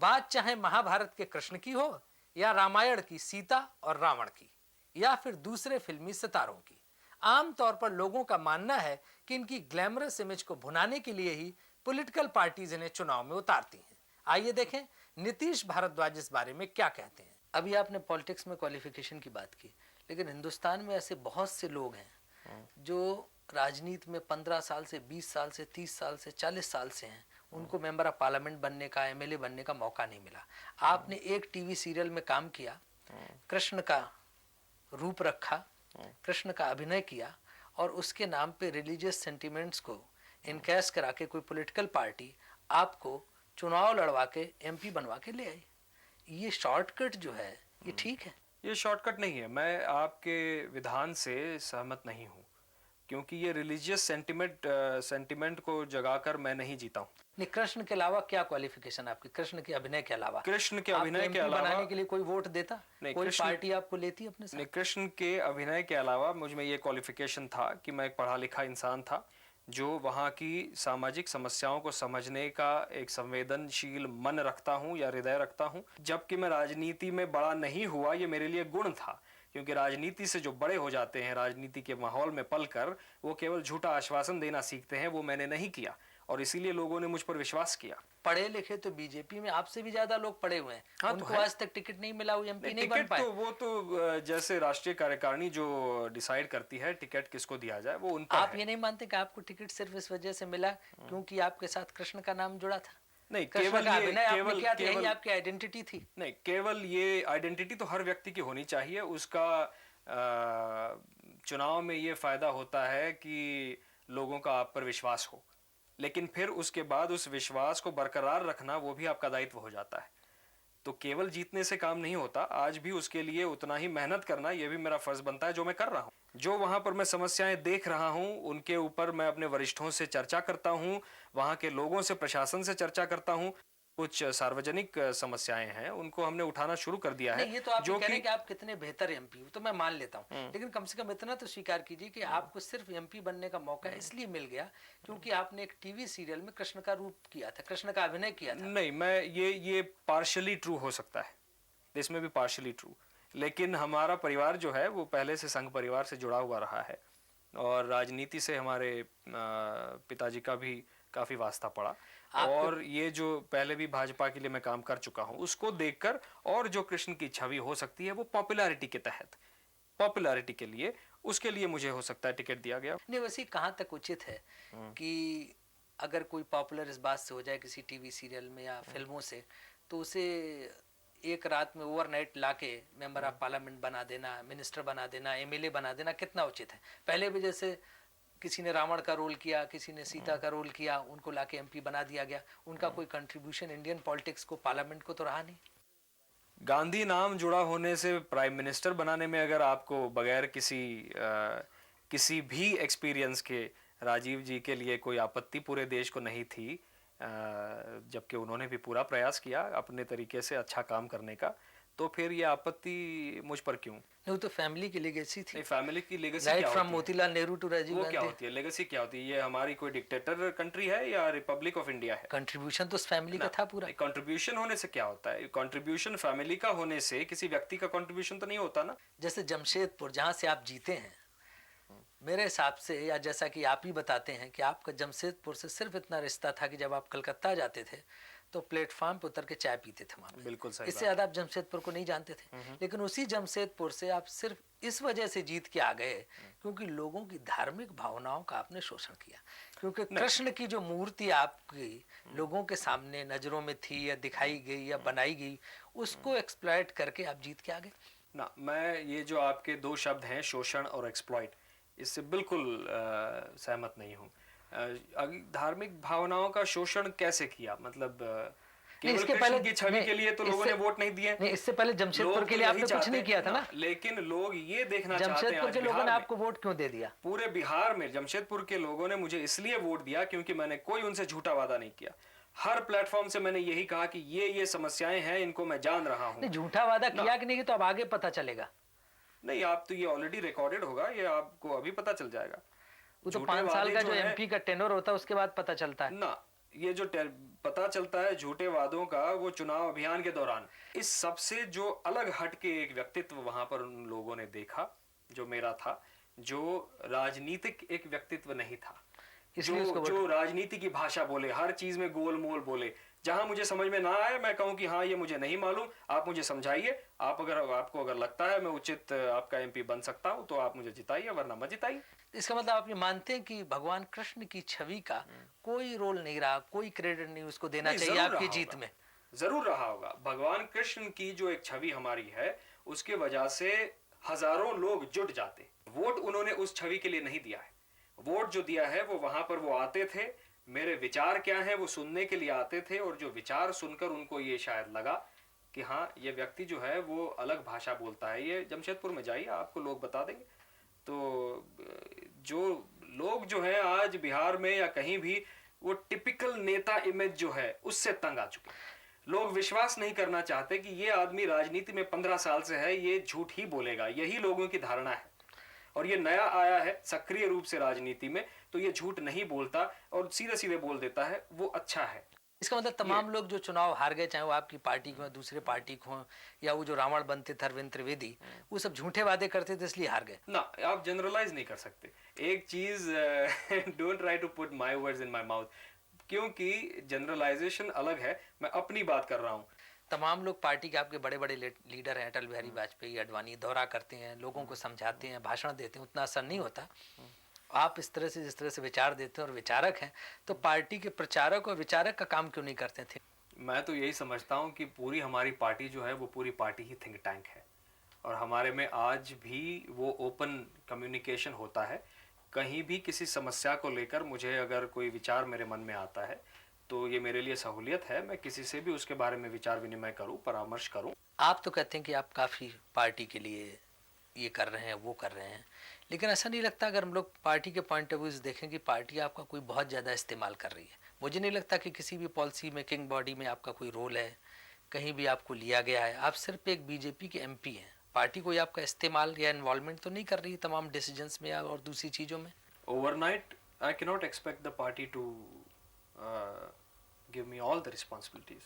बात चाहे महाभारत के कृष्ण की हो या रामायण की सीता और रावण की या फिर दूसरे फिल्मी सितारों की, आमतौर पर लोगों का मानना है कि इनकी ग्लैमरस इमेज को भुनाने के लिए ही पॉलिटिकल पार्टीज इन्हें चुनाव में उतारती हैं। आइए देखें नीतीश भारद्वाज इस बारे में क्या कहते हैं। अभी आपने पॉलिटिक्स में क्वालिफिकेशन की बात की, लेकिन हिंदुस्तान में ऐसे बहुत से लोग हैं जो राजनीति में 15 साल से 20 साल से 30 साल से 40 साल से हैं, उनको मेंबर ऑफ पार्लियामेंट बनने का, एमएलए बनने का मौका नहीं मिला। आपने एक टीवी सीरियल में काम किया, कृष्ण का रूप रखा, कृष्ण का अभिनय किया और उसके नाम पे रिलीजियस सेंटिमेंट्स को इनकैश करा के कोई पॉलिटिकल पार्टी आपको चुनाव लड़वा के एमपी बनवा के ले आई। ये शॉर्टकट जो है ये ठीक है? ये शॉर्टकट नहीं है। मैं आपके विधान से सहमत नहीं हूँ, क्योंकि ये रिलीजियस सेंटिमेंट को जगाकर मैं नहीं जीता हूँ। नहीं, कृष्ण के अलावा क्या क्वालिफिकेशन आपकी? कृष्ण के अभिनय के अलावा? कृष्ण के अभिनय के अलावा बनाने के लिए कोई वोट देता? नहीं, कोई पार्टी आपको लेती अपने साथ? नहीं, कृष्ण के अभिनय के अलावा मुझ में ये क्वालिफिकेशन था कि मैं एक पढ़ा लिखा इंसान था जो वहाँ की सामाजिक समस्याओं को समझने का एक संवेदनशील मन रखता हूँ या हृदय रखता हूँ। जबकि मैं राजनीति में बड़ा नहीं हुआ, ये मेरे लिए गुण था, क्योंकि राजनीति से जो बड़े हो जाते हैं, राजनीति के माहौल में पलकर वो केवल झूठा आश्वासन देना सीखते हैं, वो मैंने नहीं किया और इसीलिए लोगों ने मुझ पर विश्वास किया। पढ़े लिखे तो बीजेपी में आपसे भी ज्यादा लोग पढ़े हुए हैं। हाँ, उनको तो आज तक टिकट नहीं मिला, वो एमपी नहीं बन पाए। तो वो तो जैसे राष्ट्रीय कार्यकारिणी जो डिसाइड करती है टिकट किसको दिया जाए, वो उन पर आप है। ये नहीं मानते कि आपको टिकट सिर्फ इस वजह से मिला क्योंकि आपके साथ कृष्ण का नाम जुड़ा था? नहीं, केवल आपकी आइडेंटिटी थी? नहीं, केवल ये आइडेंटिटी तो हर व्यक्ति की होनी चाहिए। उसका चुनाव में ये फायदा होता है कि लोगों का आप पर विश्वास हो, लेकिन फिर उसके बाद उस विश्वास को बरकरार रखना वो भी आपका दायित्व हो जाता है। तो केवल जीतने से काम नहीं होता, आज भी उसके लिए उतना ही मेहनत करना ये भी मेरा फर्ज बनता है जो मैं कर रहा हूँ। जो वहां पर मैं समस्याएं देख रहा हूँ उनके ऊपर मैं अपने वरिष्ठों से चर्चा करता हूँ, वहां के लोगों से, प्रशासन से चर्चा करता हूँ। कुछ सार्वजनिक समस्याएं हैं उनको हमने उठाना शुरू कर दिया है। नहीं, ये तो आप कह रहे हैं कि आप कितने बेहतर एमपी हो, तो मैं मान लेता हूँ, लेकिन कम से कम इतना तो स्वीकार कीजिए कि आपको सिर्फ एमपी बनने का मौका इसलिए मिल गया क्योंकि आपने एक टीवी सीरियल में कृष्ण का रूप किया था, कृष्ण का अभिनय किया था। नहीं, मैं ये पार्शियली ट्रू हो सकता है, इसमें भी पार्शियली ट्रू, लेकिन हमारा परिवार जो है वो पहले से संघ परिवार से जुड़ा हुआ रहा है और राजनीति से हमारे पिताजी का भी काफी वास्ता पड़ा। और ये जो पहले भी भाजपा के लिए मैं काम कर चुका हूं उसको देखकर, और जो कृष्ण की छवि हो सकती है वो पॉपुलैरिटी के तहत, पॉपुलैरिटी के लिए, उसके लिए मुझे हो सकता है टिकट दिया गया। नहीं, वैसे कहाँ तक उचित है कि अगर कोई पॉपुलर इस बात से हो जाए किसी टीवी सीरियल में या फिल्मों से, तो उसे एक रात में ओवरनाइट लाके मेंबर ऑफ पार्लियामेंट बना देना, मिनिस्टर बना देना, एमएलए बना देना कितना उचित है? पहले भी जैसे किसी ने रावण का रोल किया, किसी ने सीता का रोल किया, उनको लाके एमपी बना दिया गया। उनका कोई कंट्रीब्यूशन इंडियन पॉलिटिक्स को, पार्लियामेंट को तो रहा नहीं। गांधी नाम जुड़ा होने से प्राइम मिनिस्टर बनाने में अगर आपको बगैर किसी भी एक्सपीरियंस के राजीव जी के लिए कोई आपत्ति पूरे देश को नहीं थी, जबकि उन्होंने भी पूरा प्रयास किया अपने तरीके से अच्छा काम करने का, तो फिर ये आपत्ति मुझ पर क्यों? नहीं, तो फैमिली की लेगेसी थी। नहीं, फैमिली की लेगेसी राइट क्या फ्रॉम होती है? मोतीलाल नेहरू टू राजीव वो गांधी। क्या होती है? लेगेसी क्या होती है? ये हमारी कोई डिक्टेटर कंट्री है या रिपब्लिक ऑफ इंडिया है? कंट्रीब्यूशन तो उस फैमिली का था पूरा। कंट्रीब्यूशन होने से क्या होता है? कंट्रीब्यूशन फैमिली का होने से किसी व्यक्ति का कंट्रीब्यूशन तो नहीं होता ना। जैसे जमशेदपुर जहाँ से आप जीते हैं, मेरे हिसाब से, या जैसा कि आप ही बताते हैं कि आपका जमशेदपुर से सिर्फ इतना रिश्ता था कि जब आप कलकत्ता जाते थे तो प्लेटफॉर्म पर उतर के चाय पीते थे वहाँ। बिल्कुल सही। इससे ज़्यादा आप जमशेदपुर को नहीं जानते थे, लेकिन उसी जमशेदपुर से आप सिर्फ इस वजह से जीत के आ गए क्योंकि लोगों की धार्मिक भावनाओं का आपने शोषण किया, क्योंकि कृष्ण की जो मूर्ति आपकी लोगों के सामने नज़रों में थी या दिखाई गई या बनाई गई, उसको एक्सप्लॉइट करके आप जीत के आ गए ना। मैं ये जो आपके दो शब्द हैं, शोषण और एक्सप्लॉइट, इससे बिल्कुल सहमत नहीं हूँ। धार्मिक भावनाओं का शोषण कैसे किया? मतलब केवल कृष्ण की छवि के लिए तो लोगों ने वोट नहीं दिए। नहीं, इससे पहले जमशेदपुर के लिए आपने कुछ नहीं किया था ना। लेकिन लोग ये देखना चाहते हैं, जमशेदपुर के लोगों ने आपको वोट क्यों दे दिया? पूरे बिहार में जमशेदपुर के लोगों ने मुझे इसलिए वोट दिया क्योंकि मैंने कोई उनसे झूठा वादा नहीं किया। हर प्लेटफॉर्म से मैंने यही कहा कि ये समस्याएं हैं, इनको मैं जान रहा हूँ। झूठा वादा किया कि नहीं तो अब आगे पता चलेगा। नहीं, आप तो ये ऑलरेडी रिकॉर्डेड होगा, ये आपको अभी पता चल जाएगा। वो तो 5 साल का जो एमपी का टेन्योर होता है उसके बाद पता चलता है ना। ये जो पता चलता है झूठे वादों का, वो चुनाव अभियान के दौरान इस सबसे जो अलग हट के एक व्यक्तित्व वहां पर उन लोगों ने देखा, जो मेरा था, जो राजनीतिक एक व्यक्तित्व नहीं था, इसलिए उसको जो राजनीति की भाषा बोले, हर चीज में गोल मोल बोले, जहां मुझे समझ में ना आए मैं कहूं कि हाँ ये मुझे नहीं मालूम, आप मुझे समझाइए, आपको अगर लगता है मैं उचित आपका एमपी बन सकता हूं तो आप मुझे जिताइए, वरना मत जिताइए। इसका मतलब आप ये मानते हैं कि भगवान कृष्ण की छवि का कोई रोल नहीं रहा, कोई क्रेडिट नहीं उसको देना नहीं, चाहिए जरूर आपकी रहा जीत होगा, में? जरूर रहा होगा। भगवान कृष्ण की जो एक छवि हमारी है, उसके वजह से हजारों लोग जुट जाते। वोट उन्होंने उस छवि के लिए नहीं दिया है, वोट जो दिया है वो वहां पर वो आते थे, मेरे विचार क्या हैं वो सुनने के लिए आते थे, और जो विचार सुनकर उनको ये शायद लगा कि हाँ ये व्यक्ति जो है वो अलग भाषा बोलता है, ये जमशेदपुर में जाइए आपको लोग बता देंगे। तो जो लोग जो है आज बिहार में या कहीं भी, वो टिपिकल नेता इमेज जो है उससे तंग आ चुके हैं। लोग विश्वास नहीं करना चाहते कि ये आदमी राजनीति में 15 साल से है, ये झूठ ही बोलेगा, यही लोगों की धारणा है। और ये नया आया है सक्रिय रूप से राजनीति में, तो ये झूठ नहीं बोलता और सीधे सीधे बोल देता है, वो अच्छा है। इसका मतलब तमाम लोग जो चुनाव हार गए, चाहे वो आपकी पार्टी के हों, दूसरे पार्टी के हों, या वो जो रावण बनते थे अरविंद त्रिवेदी, वो सब झूठे वादे करते थे इसलिए हार गए? ना, आप जनरलाइज नहीं कर सकते। एक चीज, don't try to put my words in my mouth, क्योंकि जनरलाइजेशन अलग है, मैं अपनी बात कर रहा हूँ। तमाम लोग पार्टी के आपके बड़े बड़े लीडर हैं, अटल बिहारी वाजपेयी, अडवाणी, दौरा करते हैं, लोगों को समझाते हैं, भाषण देते हैं, उतना असर नहीं होता। आप इस तरह से जिस तरह से विचार देते हैं और विचारक हैं, तो पार्टी के प्रचारक और विचारक का काम क्यों नहीं करते थे? मैं तो यही समझता हूँ कि पूरी हमारी पार्टी जो है वो पूरी पार्टी ही थिंक टैंक है, और हमारे में आज भी वो ओपन कम्युनिकेशन होता है। कहीं भी किसी समस्या को लेकर मुझे अगर कोई विचार मेरे मन में आता है तो ये मेरे लिए सहूलियत है, मैं किसी से भी उसके बारे में विचार विनिमय करूं, परामर्श करूं। आप तो कहते हैं कि आप काफ़ी पार्टी के लिए ये कर रहे हैं, वो कर रहे हैं, लेकिन ऐसा नहीं लगता अगर हम लोग पार्टी के पॉइंट ऑफ व्यू से देखें कि पार्टी आपका कोई बहुत ज़्यादा इस्तेमाल कर रही है? मुझे नहीं लगता कि किसी भी पॉलिसी मेकिंग बॉडी में आपका कोई रोल है, कहीं भी आपको लिया गया है। आप सिर्फ एक बीजेपी के एमपी हैं, पार्टी कोई आपका इस्तेमाल या इन्वॉल्वमेंट तो नहीं कर रही है तमाम डिसीजंस में और दूसरी चीज़ों में? Overnight I can not expect the party to give me all the responsibilities.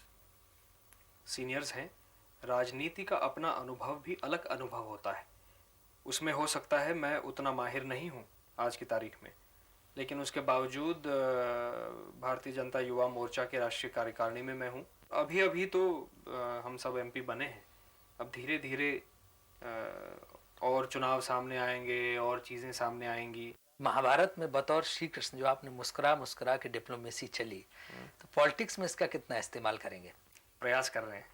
Seniors हैं, राजनीति का अपना अनुभव भी अलग अनुभव होता है, उसमें हो सकता है मैं उतना माहिर नहीं हूँ आज की तारीख में, लेकिन उसके बावजूद भारतीय जनता युवा मोर्चा के राष्ट्रीय कार्यकारिणी में मैं हूँ। अभी अभी तो हम सब एमपी बने हैं, अब धीरे धीरे और चुनाव सामने आएंगे और चीज़ें सामने आएंगी। महाभारत में बतौर श्री कृष्ण जो आपने मुस्कुरा मुस्कुरा के डिप्लोमेसी चली, तो पॉलिटिक्स में इसका कितना इस्तेमाल करेंगे? प्रयास कर रहे हैं,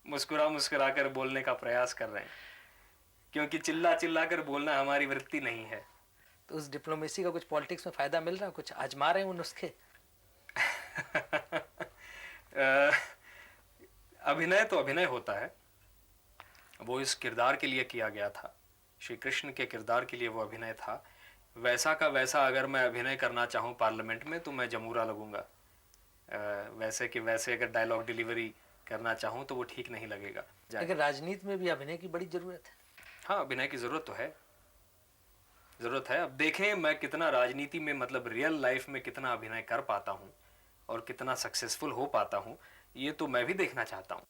मुस्कुरा मुस्कुरा कर बोलने का प्रयास कर रहे हैं, क्योंकि चिल्ला चिल्ला कर बोलना हमारी वृत्ति नहीं है। तो उस डिप्लोमेसी का कुछ पॉलिटिक्स में फायदा मिल रहा है? कुछ आजमा रहे हैं वो नुस्खे? अभिनय तो अभिनय होता है, वो इस किरदार के लिए किया गया था, श्री कृष्ण के किरदार के लिए वो अभिनय था। वैसा का वैसा अगर मैं अभिनय करना चाहूँ पार्लियामेंट में तो मैं जमूरा लगूंगा, वैसे कि वैसे अगर डायलॉग डिलीवरी करना चाहूँ तो वो ठीक नहीं लगेगा। लेकिन राजनीति में भी अभिनय की बड़ी जरूरत है। हाँ, अभिनय की जरूरत तो है, जरूरत है। अब देखें मैं कितना राजनीति में, मतलब रियल लाइफ में कितना अभिनय कर पाता हूँ और कितना सक्सेसफुल हो पाता हूँ, ये तो मैं भी देखना चाहता हूँ।